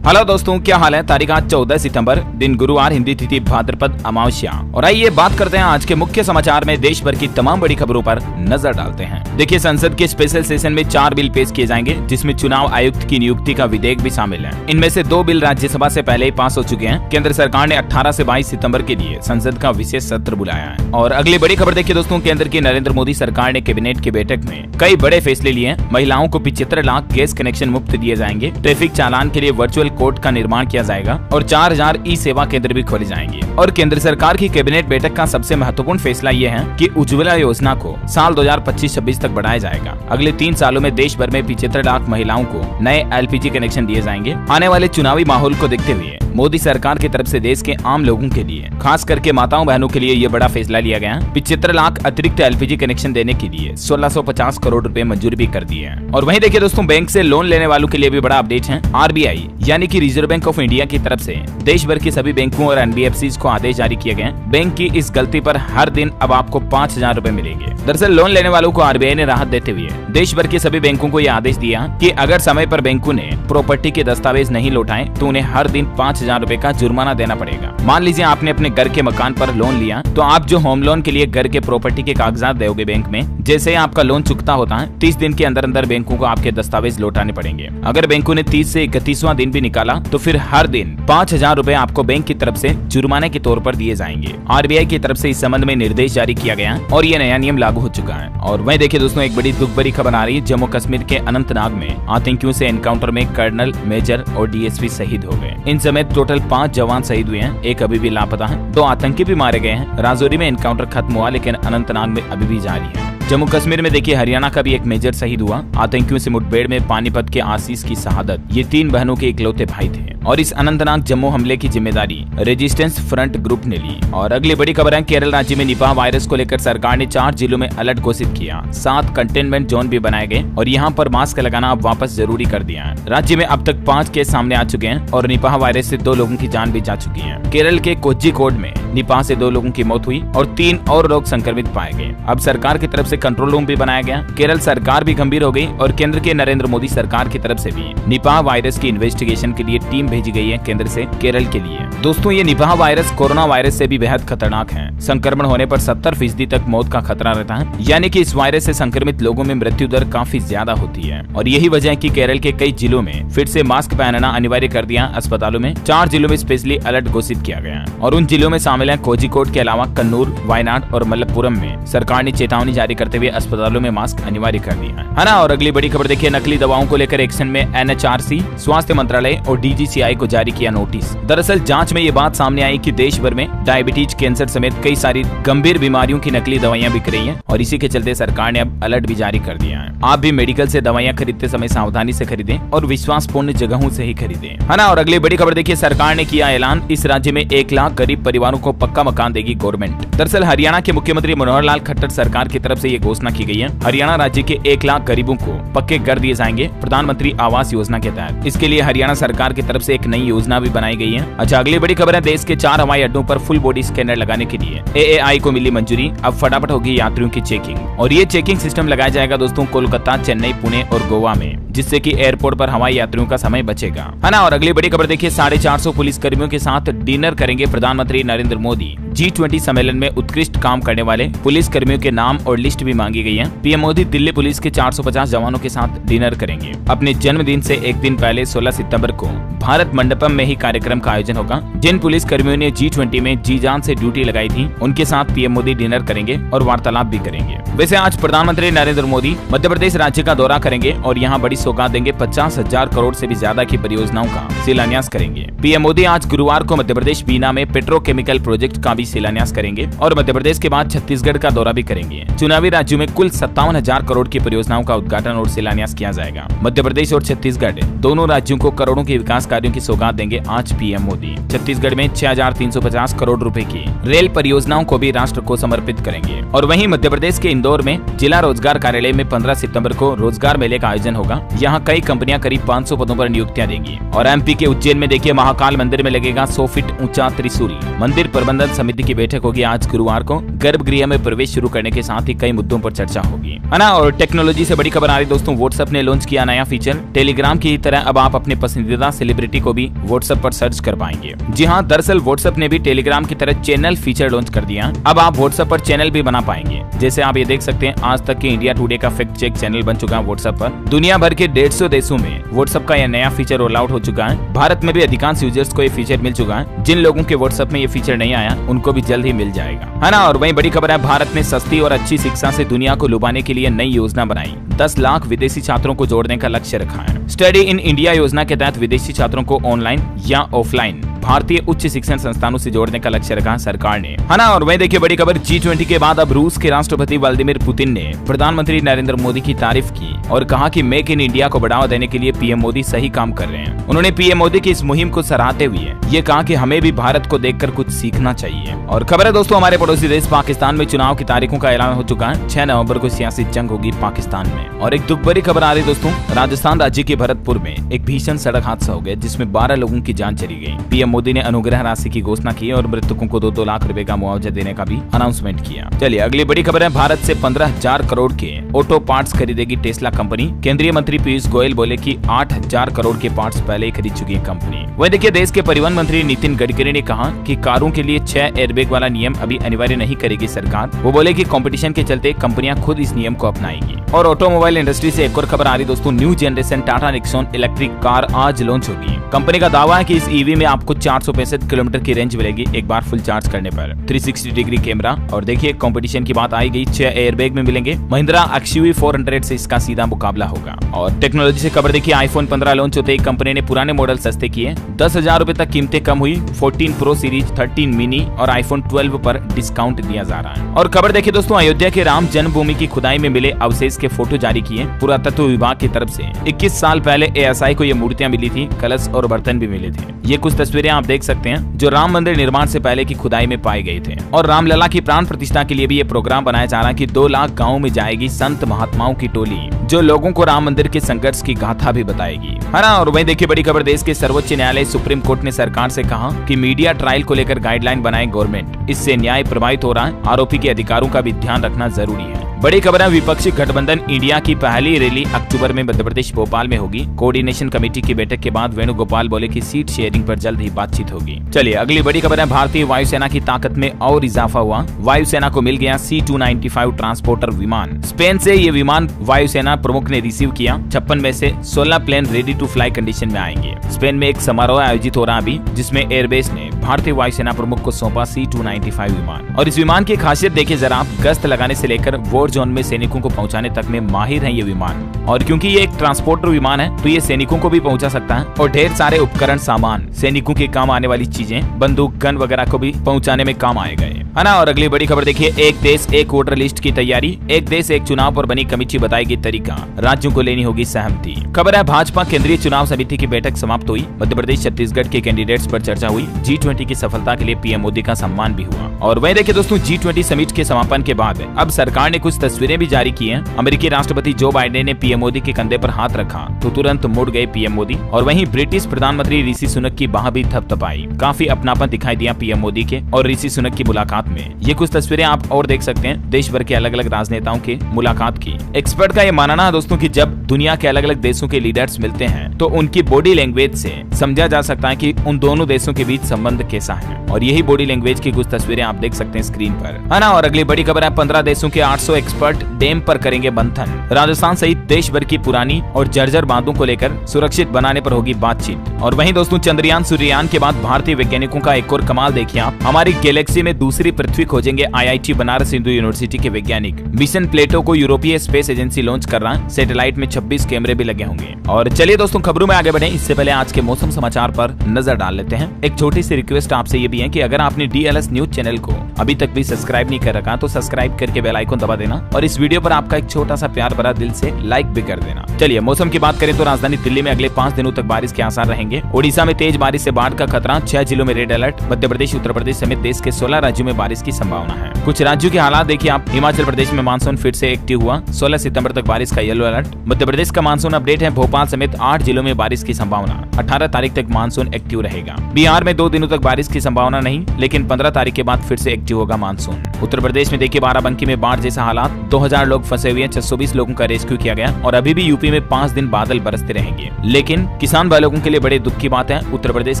Hello दोस्तों, क्या हाल है। तारीख आज 14 सितंबर, दिन गुरुवार, हिंदी तिथि भाद्रपद अमावस्या। और आइए बात करते हैं आज के मुख्य समाचार में देश भर की तमाम बड़ी खबरों पर नजर डालते हैं। देखिए, संसद के स्पेशल सेशन में 4 बिल पेश किए जाएंगे, जिसमें चुनाव आयुक्त की नियुक्ति का विधेयक भी शामिल है। इनमें से 2 बिल राज्यसभा से पहले ही पास हो चुके हैं। केंद्र सरकार ने 18 से 22 सितंबर के लिए संसद का विशेष सत्र बुलाया है। और अगली बड़ी खबर देखिए दोस्तों, केंद्र की नरेंद्र मोदी सरकार ने कैबिनेट की बैठक में कई बड़े फैसले लिए। महिलाओं को 75 लाख गैस कनेक्शन मुफ्त दिए जाएंगे। ट्रैफिक चालान के लिए वर्चुअल कोर्ट का निर्माण किया जाएगा और 4000 ई सेवा केंद्र भी खोले जाएंगे। और केंद्र सरकार की कैबिनेट बैठक का सबसे महत्वपूर्ण फैसला ये है कि उज्ज्वला योजना को साल 2025-26 तक बढ़ाया जाएगा। अगले 3 सालों में देश भर में 75 लाख महिलाओं को नए एलपीजी कनेक्शन दिए जाएंगे। आने वाले चुनावी माहौल को देखते हुए मोदी सरकार की तरफ से देश के आम लोगों के लिए, खास करके माताओं बहनों के लिए ये बड़ा फैसला लिया गया। 75 लाख अतिरिक्त एलपीजी कनेक्शन देने के लिए 1650 करोड़ रुपए मंजूर भी कर दिए हैं। और वहीं देखिए दोस्तों, बैंक से लोन लेने वालों के लिए भी बड़ा अपडेट है। आरबीआई यानी कि रिजर्व बैंक ऑफ इंडिया की तरफ से देश भर के सभी बैंकों और एनबीएफसी को आदेश जारी किए गए। बैंक की इस गलती पर हर दिन अब आपको 5000 रुपए मिलेंगे। दरअसल लोन लेने वालों को आरबीआई ने राहत देते हुए देश भर के सभी बैंकों को यह आदेश दिया कि अगर समय पर बैंकों ने प्रॉपर्टी के दस्तावेज नहीं लौटाए तो उन्हें हर दिन 5000 रुपए का जुर्माना देना पड़ेगा। मान लीजिए आपने अपने घर के मकान पर लोन लिया, तो आप जो होम लोन के लिए घर के प्रॉपर्टी के कागजात दोगे बैंक में, जैसे ही आपका लोन चुकता होता है 30 दिन के अंदर अंदर बैंकों को आपके दस्तावेज लौटाने पड़ेंगे। अगर बैंकों ने 30 से 31वां दिन भी निकाला तो फिर हर दिन 5000 रुपए आपको बैंक की तरफ से जुर्माने के तौर पर दिए जाएंगे। आरबीआई की तरफ से इस संबंध में निर्देश जारी किया गया और ये नया नियम लागू हो चुका है। और वहीं देखिए दोस्तों, एक बड़ी दुख भरी खबर आ रही है। जम्मू कश्मीर के अनंतनाग में आतंकियों से एनकाउंटर में कर्नल, मेजर और डीएसपी शहीद हो गए। इन समेत टोटल 5 जवान शहीद हुए हैं। एक अभी भी लापता है। 2 आतंकी भी मारे गए हैं। राजौरी में एनकाउंटर खत्म हुआ, लेकिन अनंतनाग में अभी भी जारी है। जम्मू कश्मीर में देखिए, हरियाणा का भी एक मेजर शहीद हुआ। आतंकियों से मुठभेड़ में पानीपत के आशीष की शहादत। ये 3 बहनों के इकलौते भाई थे। और इस अनंतनाग जम्मू हमले की जिम्मेदारी रेजिस्टेंस फ्रंट ग्रुप ने ली। और अगली बड़ी खबर है, केरल राज्य में निपाह वायरस को लेकर सरकार ने 4 जिलों में अलर्ट घोषित किया। 7 कंटेनमेंट जोन भी बनाए गए और यहाँ पर मास्क लगाना अब वापस जरूरी कर दिया है। राज्य में अब तक 5 केस सामने आ चुके हैं और निपाह वायरस से 2 लोगों की जान भी जा चुकी है। केरल के कोझिकोड में निपाह से 2 लोगों की मौत हुई और 3 और लोग संक्रमित पाए गए। अब सरकार की तरफ से कंट्रोल रूम भी बनाया गया। केरल सरकार भी गंभीर हो गई और केंद्र के नरेंद्र मोदी सरकार की तरफ से भी निपाह वायरस की इन्वेस्टिगेशन के लिए टीम भेजी गई है केंद्र से केरल के लिए। दोस्तों, ये निपाह वायरस कोरोना वायरस से भी बेहद खतरनाक है। संक्रमण होने पर 70% तक मौत का खतरा रहता है, यानी कि इस वायरस से संक्रमित लोगों में मृत्यु दर काफी ज्यादा होती है। और यही वजह है कि केरल के कई जिलों में फिर से मास्क पहनना अनिवार्य कर दिया। अस्पतालों में 4 जिलों में स्पेशली अलर्ट घोषित किया गया और उन जिलों में शामिल है कोझिकोड के अलावा कन्नूर, वायनाड और मलप्पुरम में सरकार ने चेतावनी जारी करते हुए अस्पतालों में मास्क अनिवार्य कर दिया है ना। और अगली बड़ी खबर देखिए, नकली दवाओं को लेकर एक्शन में एनएचआरसी, स्वास्थ्य मंत्रालय और डीजीसीआई को जारी किया नोटिस। दरअसल जांच में ये बात सामने आई कि देश भर में डायबिटीज, कैंसर समेत कई सारी गंभीर बीमारियों की नकली दवाइयां बिक रही हैं और इसी के चलते सरकार ने अब अलर्ट भी जारी कर दिया है। आप भी मेडिकल से दवाइयां खरीदते समय सावधानी से खरीदें और विश्वासपूर्ण जगहों से ही खरीदें, है ना। और अगली बड़ी खबर देखिए, सरकार ने किया ऐलान, इस राज्य में 1 लाख गरीब परिवारों को पक्का मकान देगी गवर्नमेंट। दरअसल हरियाणा के मुख्यमंत्री मनोहर लाल खट्टर सरकार की तरफ से ये घोषणा की गई है। हरियाणा राज्य के 1 लाख गरीबों को पक्के घर दिए जाएंगे प्रधानमंत्री आवास योजना के तहत। इसके लिए हरियाणा सरकार की तरफ से एक नई योजना भी बनाई गई है। अच्छा, अगली बड़ी खबर है, देश के 4 हवाई अड्डों पर फुल बॉडी स्कैनर लगाने के लिए एएआई को मिली मंजूरी। अब फटाफट होगी यात्रियों की चेकिंग और ये चेकिंग सिस्टम लगाया जाएगा दोस्तों कोलकाता, चेन्नई, पुणे और गोवा में, जिससे कि एयरपोर्ट पर हवाई यात्रियों का समय बचेगा, है ना। और अगली बड़ी खबर देखिए, 450 पुलिस कर्मियों के साथ डिनर करेंगे प्रधानमंत्री नरेंद्र मोदी। G20 सम्मेलन में उत्कृष्ट काम करने वाले पुलिस कर्मियों के नाम और लिस्ट भी मांगी गई है। पीएम मोदी दिल्ली पुलिस के 450 जवानों के साथ डिनर करेंगे। अपने जन्मदिन से एक दिन पहले 16 सितंबर को भारत मंडपम में ही कार्यक्रम का आयोजन होगा। जिन पुलिस कर्मियों ने G20 में जी जान से ड्यूटी लगाई थी, उनके साथ पीएम मोदी डिनर करेंगे और वार्तालाप भी करेंगे। वैसे आज प्रधानमंत्री नरेंद्र मोदी मध्य प्रदेश राज्य का दौरा करेंगे और यहाँ बड़ी सौगात देंगे। 50,000 करोड़ से भी ज्यादा की परियोजनाओं का शिलान्यास करेंगे। पीएम मोदी आज गुरुवार को मध्य प्रदेश बीना में पेट्रोकेमिकल प्रोजेक्ट का भी शिलान्यास करेंगे और मध्य प्रदेश के बाद छत्तीसगढ़ का दौरा भी करेंगे। चुनावी राज्यों में कुल 57,000 करोड़ की परियोजनाओं का उद्घाटन और शिलान्यास किया जाएगा। मध्य प्रदेश और छत्तीसगढ़ दोनों राज्यों को करोड़ों के विकास कार्यों की सौगात देंगे आज पीएम मोदी। छत्तीसगढ़ में 6350 करोड़ रुपए की रेल परियोजनाओं को भी राष्ट्र को समर्पित करेंगे। और वहीं मध्य प्रदेश के इंदौर में जिला रोजगार कार्यालय में 15 सितंबर को रोजगार मेले का आयोजन होगा। यहाँ कई कंपनियां करीब 500 पदों पर नियुक्तियां देंगी। और एमपी के उज्जैन में देखिए, महाकाल मंदिर में लगेगा 100 फीट ऊंचा त्रिशूल। मंदिर प्रबंधन समिति की बैठक होगी आज गुरुवार को। गर्भगृह में प्रवेश शुरू करने के साथ ही कई मुद्दों पर चर्चा होगी, है ना। और टेक्नोलॉजी से बड़ी खबर आ रही दोस्तों, व्हाट्सएप ने लॉन्च किया नया फीचर। टेलीग्राम की तरह अब आप अपने पसंदीदा सेलिब्रिटी को भी व्हाट्सएप पर सर्च कर पाएंगे। जी हाँ, दरअसल व्हाट्सएप ने भी टेलीग्राम की तरह चैनल फीचर लॉन्च कर दिया। अब आप व्हाट्सएप पर चैनल भी बना पाएंगे। जैसे आप ये देख सकते हैं, आज तक के इंडिया टुडे का फैक्ट चेक चैनल बन चुका है व्हाट्सएप पर। दुनिया भर के 150 देशों में व्हाट्सएप का यह नया फीचर रोल आउट हो चुका है। भारत में भी अधिकांश यूजर्स को ये फीचर मिल चुका है। जिन लोगों के व्हाट्सएप में ये फीचर नहीं आया, उनको भी जल्द ही मिल जाएगा, है ना। और वहीं बड़ी खबर है, भारत ने सस्ती और अच्छी शिक्षा से दुनिया को लुभाने के लिए नई योजना बनाई। 10 लाख विदेशी छात्रों को जोड़ने का लक्ष्य रखा है। स्टडी इन इंडिया योजना के तहत विदेशी छात्रों को ऑनलाइन या ऑफलाइन भारतीय उच्च शिक्षण संस्थानों से जोड़ने का लक्ष्य रखा सरकार ने, है ना। और वहीं देखिए बड़ी खबर, G20 के बाद अब रूस के राष्ट्रपति व्लादिमीर पुतिन ने प्रधानमंत्री नरेंद्र मोदी की तारीफ की और कहा कि मेक इन इंडिया को बढ़ावा देने के लिए पीएम मोदी सही काम कर रहे हैं। उन्होंने पीएम मोदी की इस मुहिम को सराहते हुए ये कहा कि हमें भी भारत को देखकर कुछ सीखना चाहिए। और खबर है दोस्तों, हमारे पड़ोसी देश पाकिस्तान में चुनाव की तारीखों का ऐलान हो चुका है। 6 नवंबर को सियासी जंग होगी पाकिस्तान में। और एक दुख भरी खबर आ रही दोस्तों, राजस्थान राज्य के भरतपुर में एक भीषण सड़क हादसा हो गया जिसमें 12 लोगों की जान चली गई। पीएम मोदी ने अनुग्रह राशि की घोषणा की और मृतकों को 2-2 लाख रुपए का मुआवजा देने का भी अनाउंसमेंट किया। चलिए अगली बड़ी खबर है, भारत से 15,000 करोड़ के ऑटो पार्ट्स खरीदेगी टेस्ला कंपनी। केंद्रीय मंत्री पीयूष गोयल बोले कि 8,000 करोड़ के पार्ट्स पहले ही खरीद चुकी है कंपनी। वहीं देखिए, देश के परिवहन मंत्री नितिन गडकरी ने कहा कि कारों के लिए 6 एयरबैग वाला नियम अभी अनिवार्य नहीं करेगी सरकार। वो बोले कि कंपटीशन के चलते कंपनियां खुद इस नियम को अपनाएंगी। और ऑटोमोबाइल इंडस्ट्री से एक और खबर आ रही दोस्तों, new generation Tata Nixon electric car आज लॉन्च होगी। कंपनी का दावा है कि इस ईवी में आपको 465 किलोमीटर की रेंज मिलेगी एक बार फुल चार्ज करने पर। 360 डिग्री कैमरा। और देखिए कंपटीशन की बात आई गई, 6 एयरबैग में मिलेंगे। महिंद्रा XUV 400 से इसका सीधा मुकाबला होगा। और टेक्नोलॉजी से खबर देखिए, iPhone 15 लॉन्च होते ही कंपनी ने पुराने मॉडल सस्ते किए। 10,000 रुपए तक कीमतें कम हुई। 14 प्रो सीरीज, 13 मिनी और iPhone 12 पर डिस्काउंट दिया जा रहा है। और खबर देखिए दोस्तों, अयोध्या के राम जन्मभूमि की खुदाई में मिले अवशेष के फोटो जारी किए पुरातत्व विभाग की तरफ से। 21 साल पहले ASI को ये मूर्तियां मिली थी, कलश और बर्तन भी मिले थे। ये कुछ तस्वीरें आप देख सकते हैं जो राम मंदिर निर्माण से पहले की खुदाई में पाए गए थे। और रामलला की प्राण प्रतिष्ठा के लिए भी ये प्रोग्राम बनाया जा रहा है कि 2 लाख गाँव में जाएगी संत महात्माओं की टोली, जो लोगों को राम मंदिर के संघर्ष की गाथा भी बताएगी, है ना। और वहीं देखिए बड़ी खबर, देश के सर्वोच्च न्यायालय सुप्रीम कोर्ट ने सरकार से कहा कि मीडिया ट्रायल को लेकर गाइडलाइन बनाए गवर्नमेंट। इससे न्याय प्रभावित हो रहा है, आरोपी के अधिकारों का भी ध्यान रखना जरूरी है। बड़ी खबर है, विपक्षी गठबंधन इंडिया की पहली रैली अक्टूबर में मध्य प्रदेश भोपाल में होगी। कोऑर्डिनेशन कमेटी की बैठक के बाद वेणुगोपाल बोले कि सीट शेयरिंग पर जल्द ही बातचीत होगी। चलिए अगली बड़ी खबर है, भारतीय वायुसेना की ताकत में और इजाफा हुआ। वायुसेना को मिल गया C-295 ट्रांसपोर्टर विमान। स्पेन से ये विमान वायुसेना प्रमुख ने रिसीव किया। 56 में से 16 plane ready to fly condition में आएंगे। स्पेन में एक समारोह आयोजित हो रहा अभी, जिसमें एयरबेस ने भारतीय वायुसेना प्रमुख को सौंपा C-295 विमान। और इस विमान की खासियत देखिए जरा आप, गश्त लगाने से लेकर वॉर जोन में सैनिकों को पहुंचाने तक में माहिर है ये विमान। और क्योंकि ये एक ट्रांसपोर्टर विमान है तो ये सैनिकों को भी पहुंचा सकता है और ढेर सारे उपकरण सामान, सैनिकों के काम आने वाली चीजें, बंदूक, गन वगैरह को भी पहुंचाने में काम आएगा, है ना। और अगली बड़ी खबर देखिए, एक देश एक वोटर लिस्ट की तैयारी। एक देश एक चुनाव पर बनी कमेटी बताएगी तरीका, राज्यों को लेनी होगी सहमति। खबर है, भाजपा केंद्रीय चुनाव समिति की बैठक समाप्त हुई। मध्य प्रदेश छत्तीसगढ़ के कैंडिडेट्स पर चर्चा हुई। G20 की सफलता के लिए पीएम मोदी का सम्मान भी हुआ। और वहीं देखिए दोस्तों, G20 समिट के समापन के बाद अब सरकार ने कुछ तस्वीरें भी जारी की हैं। अमेरिकी राष्ट्रपति जो बाइडेन ने पीएम मोदी के कंधे पर हाथ रखा तो तुरंत मुड़ गए पीएम मोदी। और वहीं ब्रिटिश प्रधानमंत्री ऋषि सुनक की बाह भी थपथपाई। काफी अपनापन दिखाई दिया पीएम मोदी के और ऋषि सुनक की मुलाकात में। ये कुछ तस्वीरें आप और देख सकते हैं देश भर के अलग अलग राजनेताओं के मुलाकात की। एक्सपर्ट का ये मानना है दोस्तों कि जब दुनिया के अलग अलग देशों के लीडर्स मिलते हैं तो उनकी बॉडी लैंग्वेज से समझा जा सकता है कि उन दोनों देशों के बीच संबंध कैसा है। और यही बॉडी लैंग्वेज की कुछ तस्वीरें आप देख सकते हैं स्क्रीन पर, है ना। और अगली बड़ी खबर है, 15 देशों के 800 एक्सपर्ट डैम पर करेंगे मंथन। राजस्थान सहित देश भर की पुरानी और जर्जर बांधों को लेकर सुरक्षित बनाने पर होगी बातचीत। और वहीं दोस्तों, चंद्रयान सूर्ययान के बाद भारतीय वैज्ञानिकों का एक और कमाल देखिए आप, हमारी गैलेक्सी में दूसरी पृथ्वी खोजेंगे IIT बनारस हिंदू यूनिवर्सिटी के वैज्ञानिक। मिशन प्लेटो को यूरोपीय स्पेस एजेंसी लॉन्च कर रहा है। सैटेलाइट में 26 कैमरे भी लगे होंगे। और चलिए दोस्तों, खबरों में आगे बढ़े इससे पहले आज के मौसम समाचार पर नजर डाल लेते हैं। एक छोटी सी रिक्वेस्ट आपसे ये भी है कि अगर आपने DLS न्यूज चैनल को अभी तक भी सब्सक्राइब नहीं कर रखा तो सब्सक्राइब करके बेल आइकन दबा देना और इस वीडियो पर आपका एक छोटा सा प्यार भरा दिल से लाइक भी कर देना। चलिए मौसम की बात करें तो राजधानी दिल्ली में अगले 5 दिनों तक बारिश के आसार रहेंगे। ओडिशा में तेज बारिश से बाढ़ का खतरा, 6 जिलों में रेड अलर्ट। मध्य प्रदेश, उत्तर प्रदेश समेत देश के 16 राज्यों में बारिश की संभावना है। कुछ राज्यों के हालात देखिए आप, हिमाचल प्रदेश में मानसून फिर से एक्टिव हुआ, 16 सितंबर तक बारिश का येलो अलर्ट। मध्य प्रदेश का मानसून अपडेट है, भोपाल समेत 8 जिलों में बारिश की संभावना, 18 तारीख तक मानसून एक्टिव रहेगा। बिहार में 2 दिनों तक बारिश की संभावना नहीं, लेकिन 15 तारीख के बाद फिर से एक्टिव होगा मानसून। उत्तर प्रदेश में देखिए बाराबंकी में बाढ़ जैसा हालात, 2000 लोग फंसे हुए हैं, 620 लोगों का रेस्क्यू किया गया और अभी भी यूपी में 5 दिन बादल बरसते रहेंगे। लेकिन किसान भाई लोगों के लिए बड़े दुख की बात है, उत्तर प्रदेश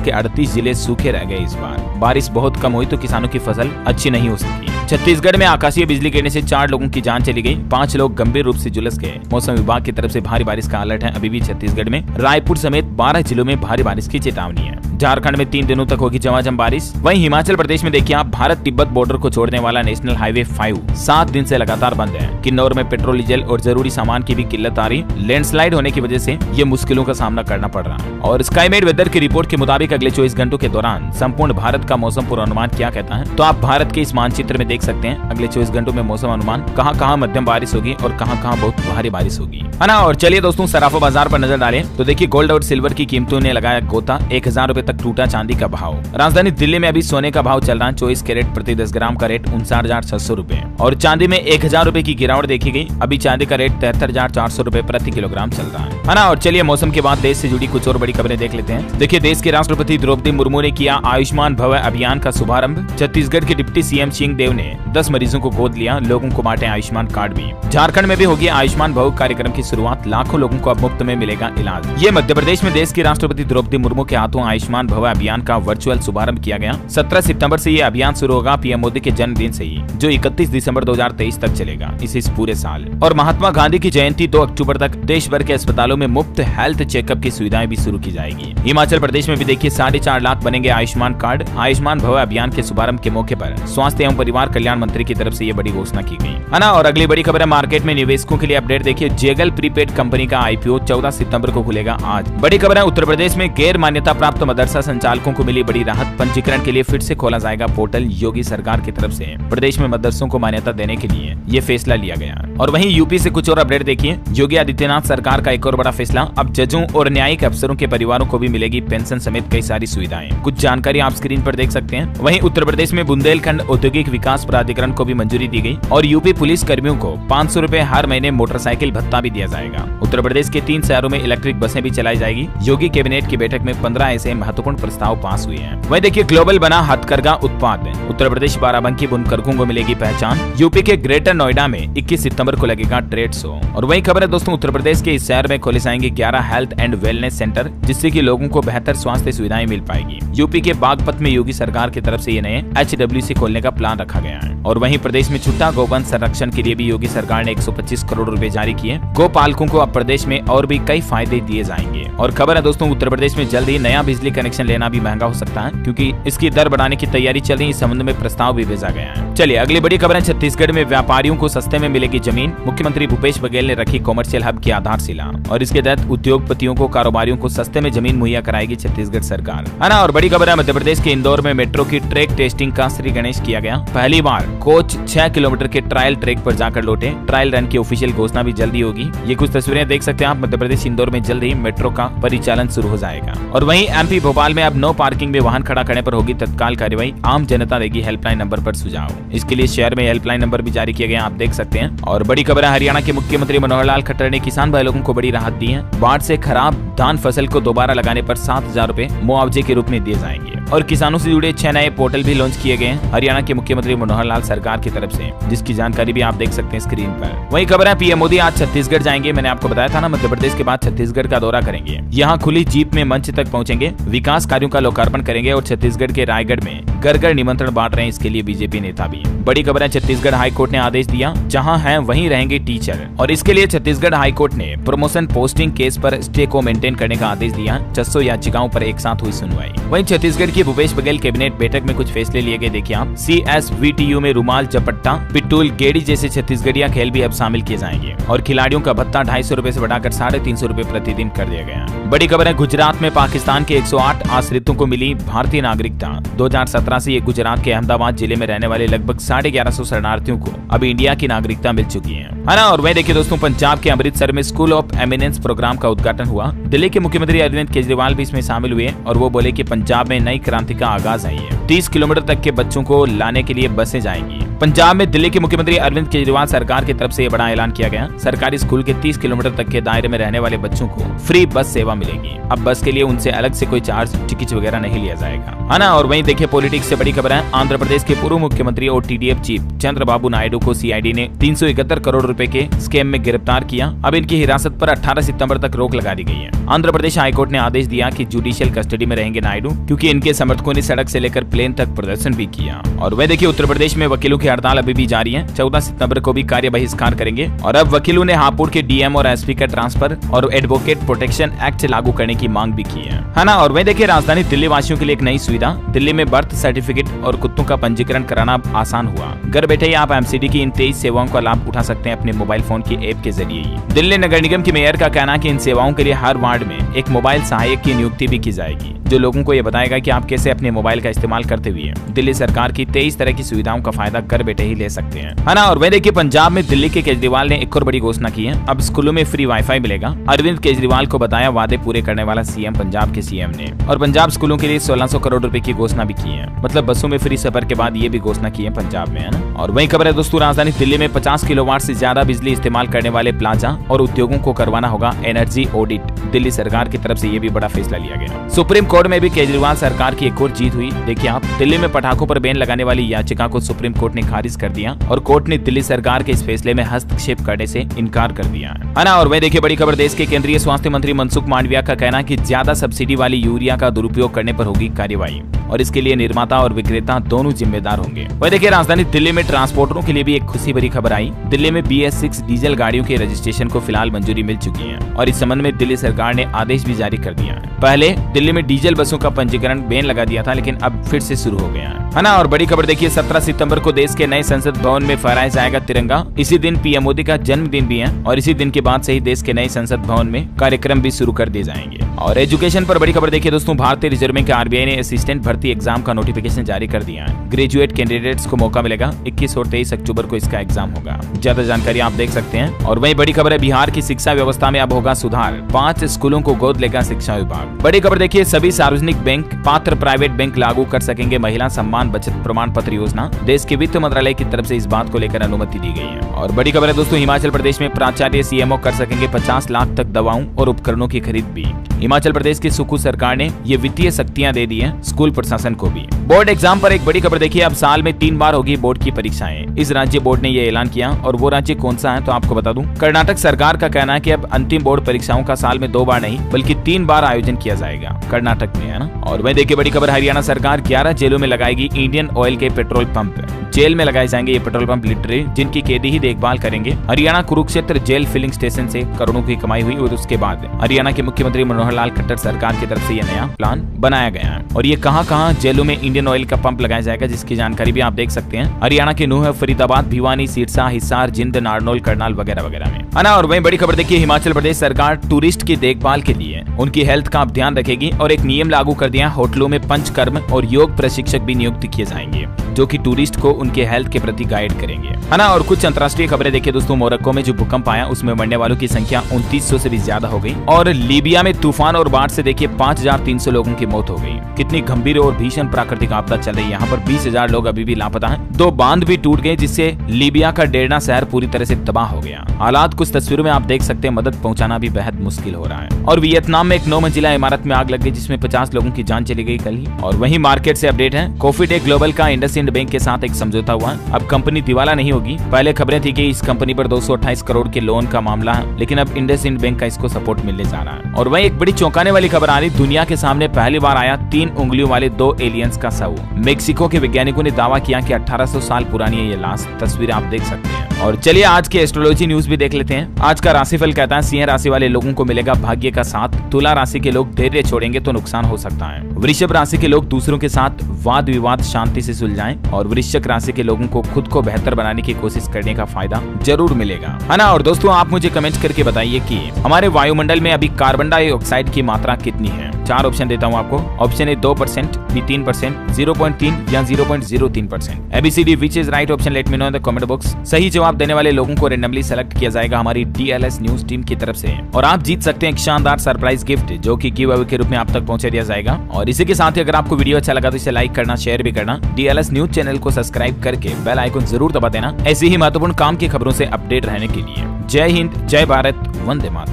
के 38 जिले सूखे रह गए। इस बार बारिश बहुत कम हुई तो किसानों की फसल अच्छी नहीं हो सकी। छत्तीसगढ़ में आकाशीय बिजली गिरने से 4 लोगों की जान चली गई, 5 लोग गंभीर रूप से झुलस गए। मौसम विभाग की तरफ से भारी बारिश का अलर्ट है। अभी भी छत्तीसगढ़ में रायपुर समेत 12 जिलों में भारी बारिश की चेतावनी है। झारखंड में 3 दिनों तक होगी झमाझम बारिश। वहीं हिमाचल प्रदेश में देखिए आप, भारत तिब्बत बॉर्डर को छोड़ने वाला नेशनल हाईवे 5 7 दिन से लगातार बंद है। किन्नौर में पेट्रोल, डीजल और जरूरी सामान की भी किल्लत आ रही। लैंडस्लाइड होने की वजह से ये मुश्किलों का सामना करना पड़ रहा है। और स्काईमेट वेदर की रिपोर्ट के मुताबिक अगले 24 घंटों के दौरान संपूर्ण भारत का मौसम पूर्वानुमान क्या कहता है, तो आप भारत के इस मानचित्र में देख सकते हैं अगले 24 घंटों में मौसम अनुमान कहां-कहां मध्यम बारिश होगी और कहां-कहां बहुत भारी बारिश होगी, है ना। और चलिए दोस्तों सराफा बाजार पर नजर डालें तो देखिए गोल्ड और सिल्वर की कीमतों ने लगाया गोता, 1000 रुपए तक टूटा चांदी का भाव। राजधानी दिल्ली में अभी सोने का भाव चल रहा है 24 कैरेट प्रति 10 ग्राम का रेट 59,600 रुपए और चांदी में 1000 रुपए की गिरावट देखी गई। अभी चांदी का रेट 73,400 रुपए प्रति किलोग्राम चल रहा है ना। और चलिए मौसम के बाद देश से जुड़ी कुछ और बड़ी खबरें देख लेते हैं। देखिए देश के राष्ट्रपति द्रौपदी मुर्मू ने किया आयुष्मान भव अभियान का शुभारंभ। छत्तीसगढ़ के डिप्टी सीएम सिंहदेव ने 10 मरीजों को गोद लिया, लोगों को बांटे आयुष्मान कार्ड भी। झारखंड में भी होगी आयुष्मान भव कार्यक्रम की शुरुआत, लाखों लोगों को अब मुफ्त में मिलेगा इलाज। ये मध्य प्रदेश में देश की राष्ट्रपति द्रौपदी मुर्मू के हाथों आयुष्मान भव अभियान का वर्चुअल शुभारंभ किया गया। 17 सितंबर से ये अभियान शुरू होगा, पीएम मोदी के जन्मदिन से ही, जो 31 दिसंबर 2023 तक चलेगा, इस पूरे साल। और महात्मा गांधी की जयंती 2 अक्टूबर तक देश भर के अस्पतालों में मुफ्त हेल्थ चेकअप की सुविधाएं भी शुरू की जाएगी। हिमाचल प्रदेश में भी देखिए 4.5 लाख बनेंगे आयुष्मान कार्ड। आयुष्मान भव अभियान के शुभारंभ के मौके पर स्वास्थ्य एवं परिवार कल्याण मंत्री की तरफ से ये बड़ी घोषणा की गई, है ना। और अगली बड़ी खबर है मार्केट में निवेशकों के लिए अपडेट। देखिए जेगल प्रीपेड कंपनी का आईपीओ 14 सितंबर को खुलेगा आज। बड़ी खबर है उत्तर प्रदेश में गैर मान्यता प्राप्त मदरसा संचालकों को मिली बड़ी राहत। पंजीकरण के लिए फिर से खोला जाएगा पोर्टल। योगी सरकार की तरफ से प्रदेश में मदरसों को मान्यता देने के लिए ये फैसला लिया गया। और वहीं यूपी से कुछ और अपडेट देखिए। योगी आदित्यनाथ सरकार का एक और बड़ा फैसला, अब जजों और न्यायिक अफसरों के परिवारों को भी मिलेगी पेंशन समेत कई सारी सुविधाएं। कुछ जानकारी आप स्क्रीन पर देख सकते हैं। वहीं उत्तर प्रदेश में बुंदेलखंड औद्योगिक विकास प्राधिकरण को भी मंजूरी दी गई और यूपी पुलिस कर्मियों को 500 रुपए हर महीने मोटरसाइकिल भत्ता भी दिया जाएगा। उत्तर प्रदेश के 3 शहरों में इलेक्ट्रिक बसें भी चलाई जाएगी। योगी कैबिनेट की बैठक में 15 ऐसे महत्वपूर्ण प्रस्ताव पास हुए हैं। वहीं देखिए ग्लोबल बना हथकरघा उत्पाद। उत्तर प्रदेश बाराबंकी बुनकरों को मिलेगी पहचान। यूपी के ग्रेटर नोएडा में 21 सितंबर को लगेगा ट्रेड शो। और वही खबर है दोस्तों उत्तर प्रदेश के इस शहर में खोले जाएंगे 11 हेल्थ एंड वेलनेस सेंटर, जिससे कि लोगों को बेहतर स्वास्थ्य सुविधाएं मिल पाएगी। यूपी के बागपत में योगी सरकार की तरफ से ये नए HWC खोलने का प्लान रखा गया है। और वहीं प्रदेश में छुट्टा गौवंश संरक्षण के लिए भी योगी सरकार ने 125 करोड़ रुपए जारी किए। गोपालकों को अब प्रदेश में और भी कई फायदे दिए जाएंगे। और खबर है दोस्तों उत्तर प्रदेश में जल्द ही नया बिजली कनेक्शन लेना भी महंगा हो सकता है, क्योंकि इसकी दर बढ़ाने की तैयारी चल रही। इस संबंध में प्रस्ताव भी भेजा गया है। चलिए अगली बड़ी खबर है छत्तीसगढ़ में व्यापारियों को सस्ते में मिलेगी जमीन। मुख्यमंत्री भूपेश बघेल ने रखी कॉमर्शियल हब की आधारशिला और इसके तहत उद्योगपतियों को, कारोबारियों को सस्ते में जमीन मुहैया कराएगी छत्तीसगढ़ सरकार, है ना। और बड़ी खबर है मध्य प्रदेश के इंदौर में मेट्रो की ट्रैक टेस्टिंग का श्री गणेश किया गया। पहली बार कोच 6 किलोमीटर के ट्रायल ट्रैक पर जाकर लौटे। ट्रायल रन की ऑफिशियल घोषणा भी जल्दी होगी। ये कुछ तस्वीरें देख सकते हैं आप। मध्य प्रदेश इंदौर में जल्द ही मेट्रो का परिचालन शुरू हो जाएगा। और वहीं एमपी भोपाल में अब नो पार्किंग में वाहन खड़ा करने पर होगी तत्काल कार्रवाई। आम जनता देगी हेल्पलाइन नंबर पर सुझाव। इसके लिए शहर में हेल्पलाइन नंबर भी जारी किया गया, आप देख सकते हैं। और बड़ी खबर है हरियाणा के मुख्यमंत्री मनोहर लाल खट्टर ने किसान भाई लोगों को बड़ी राहत दी है। बाढ़ से खराब धान फसल को दोबारा लगाने पर 7,000 रुपए मुआवजे के रूप में दिए जाएंगे। और किसानों से जुड़े 6 नए पोर्टल भी लॉन्च किए गए हैं हरियाणा के मुख्यमंत्री मनोहर लाल सरकार की तरफ से, जिसकी जानकारी भी आप देख सकते हैं स्क्रीन पर। वही खबर है पीएम मोदी आज छत्तीसगढ़ जाएंगे। मैंने आपको बताया था ना, मध्य प्रदेश के बाद छत्तीसगढ़ का दौरा करेंगे। यहाँ खुली जीप में मंच तक पहुंचेंगे, विकास कार्यों का लोकार्पण करेंगे और छत्तीसगढ़ के रायगढ़ में घर घर निमंत्रण बांट रहे हैं इसके लिए बीजेपी नेता भी। बड़ी खबर है छत्तीसगढ़ हाईकोर्ट ने आदेश दिया, जहां हैं वहीं रहेंगे टीचर। और इसके लिए छत्तीसगढ़ हाईकोर्ट ने प्रमोशन पोस्टिंग केस पर स्टे को मेंटेन करने का आदेश दिया। 600 याचिकाओं पर एक साथ हुई सुनवाई। वहीं छत्तीसगढ़ की भूपेश बघेल कैबिनेट बैठक में कुछ फैसले लिए गए, देखिए आप। CSVTU में रुमाल, झपट्टा, पिट्टूल, गेड़ी जैसे छत्तीसगढ़िया खेल भी अब शामिल किए जाएंगे। और खिलाड़ियों का भत्ता 250 रुपए से बढ़ाकर 350 रुपए प्रतिदिन कर दिया गया। बड़ी खबर है गुजरात में पाकिस्तान के 108 आश्रितों को मिली भारतीय नागरिकता। 2017 से ये गुजरात के अहमदाबाद जिले में रहने वाले लगभग 1150 शरणार्थियों को अब इंडिया की नागरिकता मिल चुकी है ना। और वही देखिए दोस्तों पंजाब के अमृतसर में स्कूल ऑफ एमिनेंस प्रोग्राम का उद्घाटन हुआ। दिल्ली के मुख्यमंत्री अरविंद केजरीवाल भी इसमें शामिल हुए और वो बोले कि पंजाब में नई क्रांति का आगाज है। 30 किलोमीटर तक के बच्चों को लाने के लिए बसें जाएंगी। पंजाब में दिल्ली के मुख्यमंत्री अरविंद केजरीवाल सरकार की तरफ से बड़ा ऐलान किया गया। सरकारी स्कूल के 30 किलोमीटर तक के दायरे में रहने वाले बच्चों को फ्री बस सेवा मिलेगी। अब बस के लिए उनसे अलग से कोई चार्ज टिकट वगैरह नहीं लिया जाएगा, है ना। और वहीं देखिए पॉलिटिक्स से बड़ी खबर है। आंध्र प्रदेश के पूर्व मुख्यमंत्री और TDF चीफ चंद्रबाबू नायडू को CID ने 371 करोड़ रुपए के स्कैम में गिरफ्तार किया। अब इनकी हिरासत पर 18 सितंबर तक रोक लगा दी गई है। आंध्र प्रदेश हाईकोर्ट ने आदेश दिया कि जुडिशियल कस्टडी में रहेंगे नायडू, क्योंकि इनके समर्थकों ने सड़क से लेकर प्लेन तक प्रदर्शन भी किया। और वह देखिए उत्तर प्रदेश में वकीलों की हड़ताल अभी भी जारी है। 14 सितंबर को भी कार्य बहिष्कार करेंगे। और अब वकीलों ने हापुड़ के DM और SP का ट्रांसफर और एडवोकेट प्रोटेक्शन एक्ट लागू करने की मांग भी की है ना। और वह देखिए राजधानी दिल्ली वासियों के लिए एक नई सुविधा, दिल्ली में बर्थ सर्टिफिकेट और कुत्तों का पंजीकरण कराना आसान हुआ। घर बैठे ही आप MCD की इन 23 सेवाओं का लाभ उठा सकते हैं अपने मोबाइल फोन की ऐप के जरिए ही। दिल्ली नगर निगम की मेयर का कहना है कि इन सेवाओं के लिए हर वार्ड में एक मोबाइल सहायक की नियुक्ति भी की जाएगी, जो लोगों को ये बताएगा कि आप कैसे अपने मोबाइल का इस्तेमाल करते हुए दिल्ली सरकार की 23 तरह की सुविधाओं का फायदा घर बैठे ही ले सकते हैं, है ना। और वह देखिए पंजाब में दिल्ली के केजरीवाल ने एक और बड़ी घोषणा की है। अब स्कूलों में फ्री वाईफाई मिलेगा। अरविंद केजरीवाल को बताया वादे पूरे करने वाला CM पंजाब के CM ने। और पंजाब स्कूलों के लिए 1600 करोड़ रुपए की घोषणा भी की है। मतलब बसों में फ्री सफर के बाद ये भी घोषणा की है पंजाब में, है ना। और वही खबर है दोस्तों, राजधानी दिल्ली में 50 किलोवाट से ज्यादा बिजली इस्तेमाल करने वाले प्लाजा और उद्योगों को करवाना होगा एनर्जी ऑडिट। दिल्ली सरकार की तरफ से ये भी बड़ा फैसला लिया गया। सुप्रीम कोर्ट में भी केजरीवाल सरकार की एक और जीत हुई। देखिए आप, दिल्ली में पटाखों पर बैन लगाने वाली याचिका को सुप्रीम कोर्ट ने खारिज कर दिया और कोर्ट ने दिल्ली सरकार के इस फैसले में हस्तक्षेप करने से इनकार कर दिया है ना। और वह देखिए बड़ी खबर, देश के केंद्रीय स्वास्थ्य मंत्री मनसुख मांडविया का कहना है कि ज्यादा सब्सिडी वाली यूरिया का दुरुपयोग करने पर होगी कार्रवाई और इसके लिए निर्माता और विक्रेता दोनों जिम्मेदार होंगे। वह देखिए राजधानी दिल्ली में ट्रांसपोर्टरों के लिए भी एक खुशी भरी खबर आई। दिल्ली में BS6 डीजल गाड़ियों के रजिस्ट्रेशन को फिलहाल मंजूरी मिल चुकी है और इस संबंध में दिल्ली सरकार ने आदेश भी जारी कर दिया है। पहले दिल्ली में डीजल बसों का पंजीकरण बैन लगा दिया था, लेकिन अब फिर से शुरू हो गया है ना। और बड़ी खबर देखिए, 17 सितंबर को देश के नए संसद भवन में फहराया जाएगा तिरंगा। इसी दिन PM मोदी का जन्मदिन भी है और इसी दिन के बाद से ही देश के नए संसद भवन में कार्यक्रम भी शुरू कर दिए जाएंगे। और एजुकेशन पर बड़ी खबर देखिए दोस्तों, भारतीय रिजर्व बैंक RBI ने असिस्टेंट भर्ती एग्जाम का नोटिफिकेशन जारी कर दिया है। ग्रेजुएट कैंडिडेट्स को मौका मिलेगा। 21 और 23 अक्टूबर को इसका एग्जाम होगा। ज्यादा जानकारी आप देख सकते हैं। और वही बड़ी खबर है, बिहार की शिक्षा व्यवस्था में अब होगा सुधार। 5 स्कूलों को गोद लेगा शिक्षा विभाग। बड़ी खबर देखिए, सभी सार्वजनिक बैंक पात्र प्राइवेट बैंक लागू कर सकेंगे महिला सम्मान बचत प्रमाण पत्र योजना। देश के वित्त मंत्रालय की तरफ से इस बात को लेकर अनुमति दी गई है। और बड़ी खबर है दोस्तों, हिमाचल प्रदेश में प्राचार्य CMO कर सकेंगे 50 लाख तक दवाओं और उपकरणों की खरीद भी। हिमाचल प्रदेश की सुखू सरकार ने ये वित्तीय शक्तियां दे दी है स्कूल प्रशासन को भी। बोर्ड एग्जाम पर एक बड़ी खबर देखिए, अब साल में 3 बार होगी बोर्ड की परीक्षाएं। इस राज्य बोर्ड ने ये ऐलान किया और वो राज्य कौन सा है तो आपको बता दूं, कर्नाटक सरकार का कहना है कि अब अंतिम बोर्ड परीक्षाओं का साल में 2 बार नहीं बल्कि 3 बार आयोजन किया जाएगा कर्नाटक में, है ना। और वह देखिए बड़ी खबर, हरियाणा सरकार 11 जेलों में लगाएगी इंडियन ऑयल के पेट्रोल पंप। जेल में लगाए जाएंगे ये पेट्रोल पंप लिटरे, जिनकी कैदी ही देखभाल करेंगे। Haryana Kurukshetra jail filling station से करोड़ों की कमाई हुई और उसके बाद हरियाणा के मुख्यमंत्री मनोहर लाल खट्टर सरकार की तरफ से ये नया प्लान बनाया गया है। और ये कहां-कहां जेलों में इंडियन ऑयल का पंप लगाया जाएगा, जिसकी जानकारी भी आप देख सकते हैं। हरियाणा के नूंह, फरीदाबाद, भिवानी, सिरसा, हिसार, जिंद, नारनौल, करनाल वगैरह वगैरह में, है ना। और वहीं बड़ी खबर देखिए, हिमाचल प्रदेश सरकार टूरिस्ट की देखभाल के लिए उनकी हेल्थ का ध्यान रखेगी और एक नियम लागू कर दिया। होटलों में पंचकर्म और योग प्रशिक्षक भी नियुक्त किए जाएंगे, जो कि टूरिस्ट को उनके हेल्थ के प्रति गाइड करेंगे, है ना। और कुछ अंतर्राष्ट्रीय खबरें देखिए दोस्तों, मोरक्को में जो भूकंप आया उसमें मरने वालों की संख्या 2900 से भी ज्यादा हो गई। और लीबिया में तूफान और बाढ़ से देखिए 5300 लोगों की मौत हो गई। कितनी गंभीर और भीषण प्राकृतिक आपदा चल रही है। यहाँ पर 20,000 लोग अभी भी लापता हैं। 2 बांध भी टूट गए, जिससे लीबिया का डेरना शहर पूरी तरह से तबाह हो गया। हालात कुछ तस्वीरों में आप देख सकते हैं, मदद पहुंचाना भी बेहद मुश्किल हो रहा है। और वियतनाम में एक 9 मंजिला इमारत में आग लग गई, जिसमें 50 लोगों की जान चली गई कल ही। और वहीं मार्केट से अपडेट है, कॉफी डे ग्लोबल का इंडसइंड बैंक के साथ एक समझौता हुआ। अब कंपनी दिवाला नहीं होगी। पहले खबरें थी कि इस कंपनी पर 228 करोड़ के लोन का मामला है, लेकिन अब इंडसइंड बैंक का इसको सपोर्ट मिलने जा रहा है। और वहीं एक बड़ी चौंकाने वाली खबर आ रही, दुनिया के सामने पहली बार आया 3 उंगलियों वाले 2 एलियंस का शव। मेक्सिको के वैज्ञानिकों ने दावा किया कि 1800 साल पुरानी है ये लाश। तस्वीरें आप देख सकते हैं। और चलिए आज के एस्ट्रोलॉजी न्यूज भी देख लेते हैं। आज का राशिफल कहता है, सिंह राशि वाले लोगों को मिलेगा भाग्य का साथ। तुला राशि के लोग धैर्य छोड़ेंगे तो नुकसान हो सकता है। वृषभ राशि के लोग दूसरों के साथ वाद विवाद शांति से सुलझाएं। और वृश्चिक राशि के लोगों को खुद को बेहतर बनाने की कोशिश करने का फायदा जरूर मिलेगा, है ना। और दोस्तों आप मुझे कमेंट करके बताइए कि हमारे वायुमंडल में अभी कार्बन डाइऑक्साइड की मात्रा कितनी है। 4 ऑप्शन देता हूँ आपको। ऑप्शन ए 2%, बी 3%, 0.3 या 0.03%। ABCD which is right option, let me know in the comment box. सही जवाब देने वाले लोगों को रेंडमली सेलेक्ट किया जाएगा हमारी DLS न्यूज टीम की तरफ से, और आप जीत सकते हैं एक शानदार सरप्राइज गिफ्ट जो कि गिव अवे के रूप में आप तक पहुंचा दिया जाएगा। और इसी के साथ ही अगर आपको वीडियो अच्छा लगा तो इसे लाइक करना, शेयर भी करना, DLS न्यूज चैनल को सब्सक्राइब करके बेल आइकन जरूर दबा देना ऐसी ही महत्वपूर्ण काम की खबरों से अपडेट रहने के लिए। जय हिंद, जय भारत, वंदे मातरम।